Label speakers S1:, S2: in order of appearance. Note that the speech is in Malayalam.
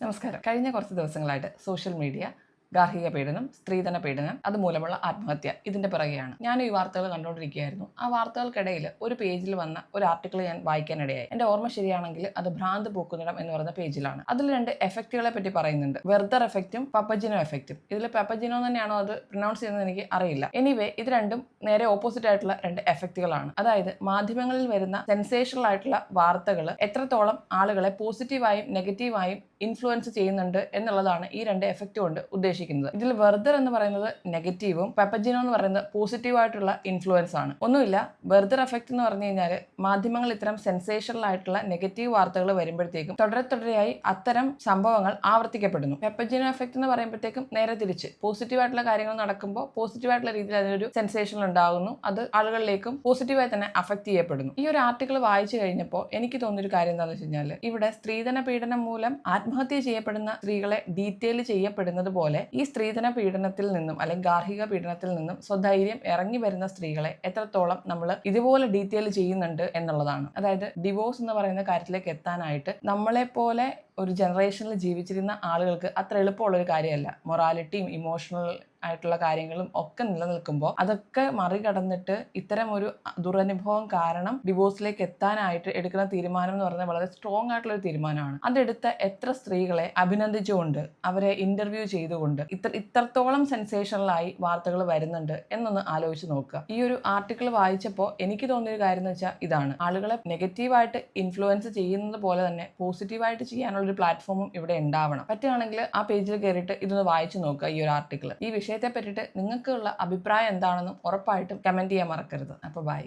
S1: നമസ്കാരം. കഴിഞ്ഞ കുറച്ച് ദിവസങ്ങളായിട്ട് സോഷ്യൽ മീഡിയ ഗാർഹിക പീഡനം, സ്ത്രീധന പീഡനം, അതുമൂലമുള്ള ആത്മഹത്യ ഇതിന്റെ പിറകെയാണ്. ഞാൻ ഈ വാർത്തകൾ കണ്ടുകൊണ്ടിരിക്കുകയായിരുന്നു. ആ വാർത്തകൾക്കിടയിൽ ഒരു പേജിൽ വന്ന ഒരു ആർട്ടിക്കിൾ ഞാൻ വായിക്കാനിടയായി. എന്റെ ഓർമ്മ ശരിയാണെങ്കിൽ അത് ഭ്രാന്ത് പൂക്കുന്നിടം എന്ന് പറയുന്ന പേജിലാണ്. അതിൽ 2 എഫക്റ്റുകളെ പറ്റി പറയുന്നുണ്ട്. വെർദർ എഫക്റ്റും പപ്പജിനോ എഫക്റ്റും. ഇതിൽ പപ്പജിനോ തന്നെയാണോ അത് പ്രൊനൗൺസ് ചെയ്യുന്നത് എനിക്ക് അറിയില്ല. എനിവേ ഇത് രണ്ടും നേരെ ഓപ്പോസിറ്റ് ആയിട്ടുള്ള 2 എഫക്റ്റുകളാണ്. അതായത് മാധ്യമങ്ങളിൽ വരുന്ന സെൻസേഷണൽ ആയിട്ടുള്ള വാർത്തകൾ എത്രത്തോളം ആളുകളെ പോസിറ്റീവായും നെഗറ്റീവായും ഇൻഫ്ലുവൻസ് ചെയ്യുന്നുണ്ട് എന്നുള്ളതാണ് ഈ 2 എഫക്റ്റ് കൊണ്ട് ഉദ്ദേശിക്കുന്നത്. ഇതിൽ വെർദർ എന്ന് പറയുന്നത് നെഗറ്റീവും പപ്പജിനോ എന്ന് പറയുന്നത് പോസിറ്റീവായിട്ടുള്ള ഇൻഫ്ലുവൻസ് ആണ്. ഒന്നുമില്ല, വെർദർ എഫക്റ്റ് എന്ന് പറഞ്ഞു കഴിഞ്ഞാൽ മാധ്യമങ്ങൾ ഇത്തരം സെൻസേഷണൽ ആയിട്ടുള്ള നെഗറ്റീവ് വാർത്തകൾ വരുമ്പോഴത്തേക്കും തുടരെയായി അത്തരം സംഭവങ്ങൾ ആവർത്തിക്കപ്പെടുന്നു. പപ്പജിനോ എഫക്റ്റ് എന്ന് പറയുമ്പോഴത്തേക്കും നേരെ തിരിച്ച് പോസിറ്റീവായിട്ടുള്ള കാര്യങ്ങൾ നടക്കുമ്പോൾ പോസിറ്റീവായിട്ടുള്ള രീതിയിൽ അതിനൊരു സെൻസേഷൻ ഉണ്ടാകുന്നു. അത് ആളുകളിലേക്കും പോസിറ്റീവായി തന്നെ അഫക്റ്റ് ചെയ്യപ്പെടുന്നു. ഈ ഒരു ആർട്ടിക്കിൾ വായിച്ചു കഴിഞ്ഞപ്പോൾ എനിക്ക് തോന്നിയൊരു കാര്യം എന്താണെന്ന് വെച്ച് കഴിഞ്ഞാൽ ഇവിടെ സ്ത്രീധന പീഡനം മൂലം ആത്മഹത്യ ചെയ്യപ്പെടുന്ന സ്ത്രീകളെ ഡീറ്റെയിൽ ചെയ്യപ്പെടുന്നത് പോലെ ഈ സ്ത്രീധന പീഡനത്തിൽ നിന്നും അല്ലെങ്കിൽ ഗാർഹിക പീഡനത്തിൽ നിന്നും സ്വധൈര്യം ഇറങ്ങി വരുന്ന സ്ത്രീകളെ എത്രത്തോളം നമ്മൾ ഇതുപോലെ ഡീറ്റെയിൽ ചെയ്യുന്നുണ്ട് എന്നുള്ളതാണ്. അതായത് ഡിവോഴ്സ് എന്ന് പറയുന്ന കാര്യത്തിലേക്ക് എത്താനായിട്ട് നമ്മളെ പോലെ ഒരു ജനറേഷനിൽ ജീവിച്ചിരുന്ന ആളുകൾക്ക് അത്ര എളുപ്പമുള്ളൊരു കാര്യമല്ല. മൊറാലിറ്റിയും ഇമോഷണൽ ആയിട്ടുള്ള കാര്യങ്ങളും ഒക്കെ നിലനിൽക്കുമ്പോൾ അതൊക്കെ മറികടന്നിട്ട് ഇത്തരം ഒരു ദുരനുഭവം കാരണം ഡിവോഴ്സിലേക്ക് എത്താനായിട്ട് എടുക്കുന്ന തീരുമാനം എന്ന് പറയുന്നത് വളരെ സ്ട്രോങ് ആയിട്ടുള്ള ഒരു തീരുമാനമാണ്. അതെടുത്ത എത്ര സ്ത്രീകളെ അഭിനന്ദിച്ചുകൊണ്ട് അവരെ ഇന്റർവ്യൂ ചെയ്തുകൊണ്ട് ഇത്രത്തോളം സെൻസേഷണലായി വാർത്തകൾ വരുന്നുണ്ട് എന്നൊന്ന് ആലോചിച്ച് നോക്കുക. ഈ ഒരു ആർട്ടിക്കിൾ വായിച്ചപ്പോൾ എനിക്ക് തോന്നിയൊരു കാര്യം എന്ന് വെച്ചാൽ ഇതാണ്: ആളുകളെ നെഗറ്റീവായിട്ട് ഇൻഫ്ലുവൻസ് ചെയ്യുന്നത് പോലെ തന്നെ പോസിറ്റീവായിട്ട് ചെയ്യാനുള്ള ഒരു പ്ലാറ്റ്ഫോമും ഇവിടെ ഉണ്ടാവണം. പറ്റുകയാണെങ്കിൽ ആ പേജിൽ കയറിയിട്ട് ഇതൊന്ന് വായിച്ചു നോക്കുക. ഈ ഒരു ആർട്ടിക്കിൾ ഈ വിഷയത്തെ പറ്റിയിട്ട് നിങ്ങൾക്കുള്ള അഭിപ്രായം എന്താണെന്നും ഉറപ്പായിട്ടും കമന്റ് ചെയ്യാൻ മറക്കരുത്. അപ്പോൾ ബൈ.